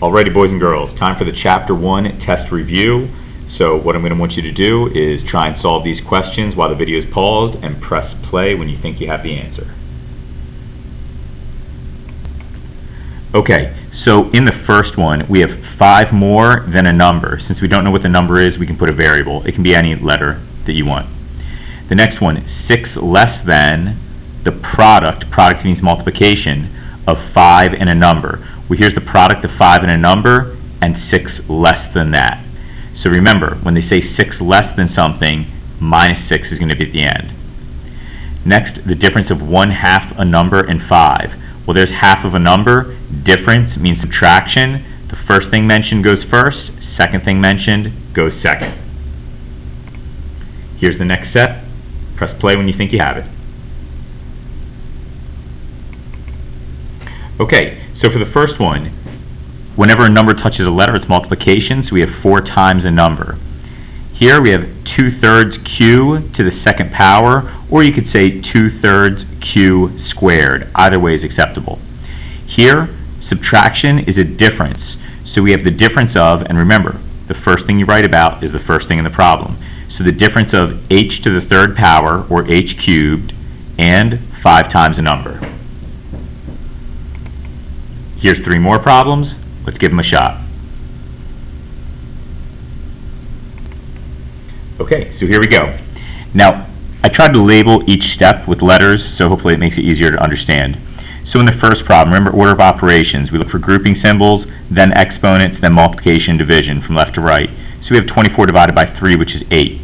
Alrighty, boys and girls, time for the Chapter 1 test review. So what I'm going to want you to do is try and solve these questions while the video is paused and press play when you think you have the answer. Okay, so in the first one, we have 5 more than a number. Since we don't know what the number is, we can put a variable. It can be any letter that you want. The next one, 6 less than the product means multiplication, of 5 and a number. Well, here's the product of 5 and a number, and 6 less than that. So remember, when they say 6 less than something, minus 6 is going to be at the end. Next, the difference of 1/2 a number and 5. Well, there's half of a number. Difference means subtraction. The first thing mentioned goes first. Second thing mentioned goes second. Here's the next step. Press play when you think you have it. Okay, so for the first one, whenever a number touches a letter, it's multiplication, so we have 4 times a number. Here we have 2/3 q to the second power, or you could say 2/3 q squared. Either way is acceptable. Here, subtraction is a difference. So we have the difference of, and remember, the first thing you write about is the first thing in the problem. So the difference of h to the third power, or h cubed, and 5 times a number. Here's 3 more problems. Let's give them a shot. Okay, so here we go. Now, I tried to label each step with letters, so hopefully it makes it easier to understand. So in the first problem, remember order of operations. We look for grouping symbols, then exponents, then multiplication and division from left to right. So we have 24 divided by 3, which is 8.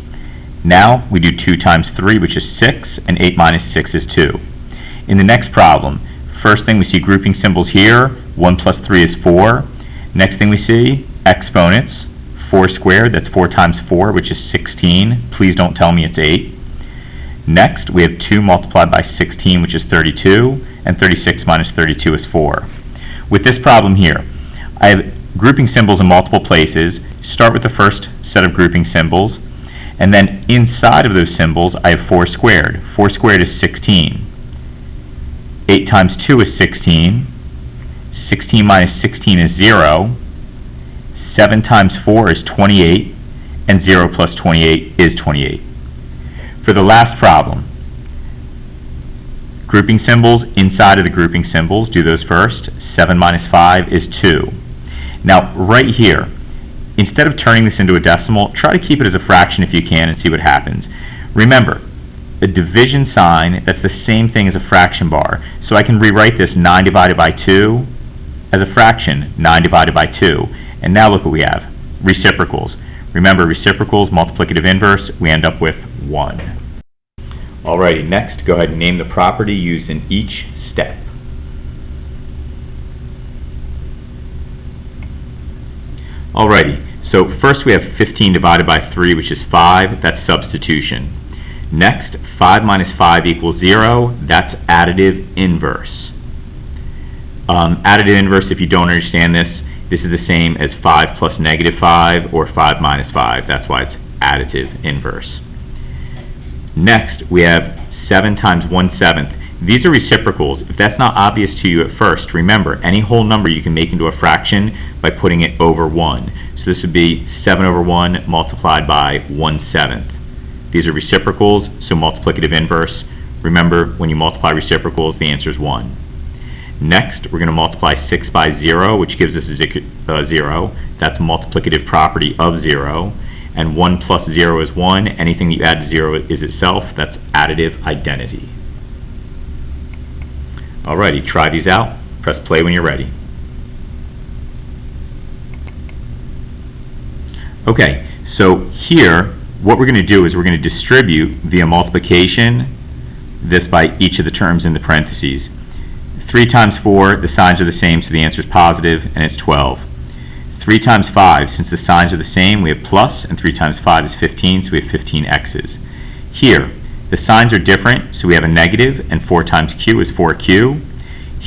Now we do 2 times 3, which is 6, and 8 minus 6 is 2. In the next problem, first thing we see grouping symbols here. 1 plus 3 is 4. Next thing we see, exponents. 4 squared, that's 4 times 4, which is 16. Please don't tell me it's 8. Next, we have 2 multiplied by 16, which is 32, and 36 minus 32 is 4. With this problem here, I have grouping symbols in multiple places. Start with the first set of grouping symbols, and then inside of those symbols, I have 4 squared. 4 squared is 16. 8 times 2 is 16. 16 minus 16 is 0. 7 times 4 is 28. And 0 plus 28 is 28. For the last problem, grouping symbols inside of the grouping symbols, do those first. 7 minus 5 is 2. Now, right here, instead of turning this into a decimal, try to keep it as a fraction if you can and see what happens. Remember, a division sign, that's the same thing as a fraction bar. So I can rewrite this 9 divided by 2 as a fraction, 9 divided by 2. And now look what we have, reciprocals. Remember, reciprocals, multiplicative inverse, we end up with 1. Alrighty, next, go ahead and name the property used in each step. Alrighty, so first we have 15 divided by 3, which is 5, that's substitution. Next, 5 minus 5 equals 0, that's additive inverse. Additive inverse, if you don't understand this is the same as 5 plus negative 5 or 5 minus 5. That's why it's additive inverse. Next, we have 7 times 1/7. These are reciprocals. If that's not obvious to you at first, remember, any whole number you can make into a fraction by putting it over 1. So this would be 7 over 1 multiplied by 1/7. These are reciprocals, so multiplicative inverse. Remember, when you multiply reciprocals, the answer is 1. Next, we're going to multiply 6 by 0, which gives us 0. That's multiplicative property of 0. And 1 plus 0 is 1. Anything you add to 0 is itself. That's additive identity. Alrighty, try these out. Press play when you're ready. Okay, so here, what we're going to do is we're going to distribute via multiplication this by each of the terms in the parentheses. 3 times 4, the signs are the same, so the answer is positive, and it's 12. 3 times 5, since the signs are the same, we have plus, and 3 times 5 is 15, so we have 15 x's. Here, the signs are different, so we have a negative, and 4 times q is 4q.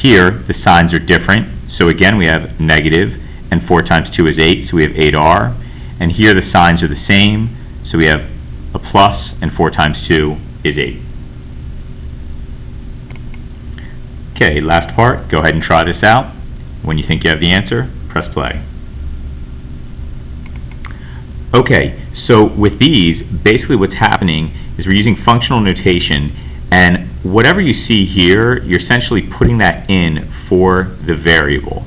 Here, the signs are different, so again we have negative, and 4 times 2 is 8, so we have 8r. And here the signs are the same, so we have a plus, and 4 times 2 is 8. Okay, last part, go ahead and try this out. When you think you have the answer, press play. Okay, so with these, basically what's happening is we're using functional notation, and whatever you see here, you're essentially putting that in for the variable.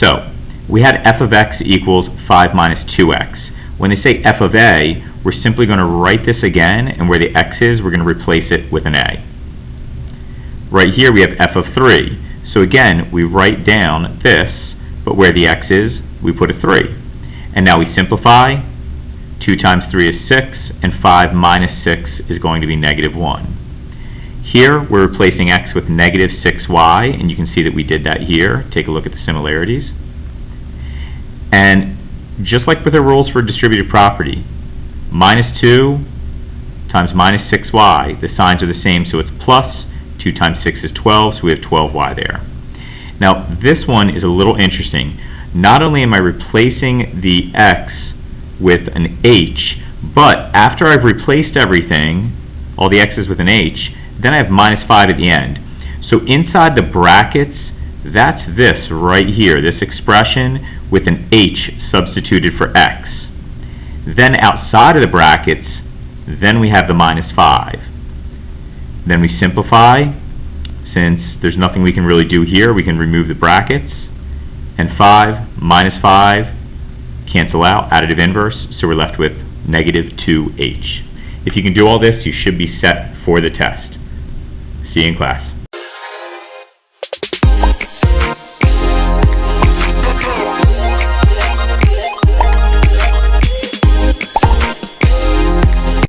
So, we had f of x equals 5 minus 2x. When they say f of a, we're simply going to write this again, and where the x is, we're going to replace it with an a. Right here we have f of 3. So again, we write down this, but where the x is, we put a 3. And now we simplify. 2 times 3 is 6, and 5 minus 6 is going to be negative 1. Here, we're replacing x with negative 6y, and you can see that we did that here. Take a look at the similarities. And just like with the rules for distributive property, minus 2 times minus 6y, the signs are the same, so it's plus. 2 times 6 is 12, so we have 12y there. Now, this one is a little interesting. Not only am I replacing the x with an h, but after I've replaced everything, all the x's with an h, then I have minus 5 at the end. So inside the brackets, that's this right here, this expression with an h substituted for x. Then outside of the brackets, then we have the minus 5. Then we simplify. Since there's nothing we can really do here, we can remove the brackets. And 5 minus 5 cancel out, additive inverse, so we're left with negative 2h. If you can do all this, you should be set for the test. See you in class.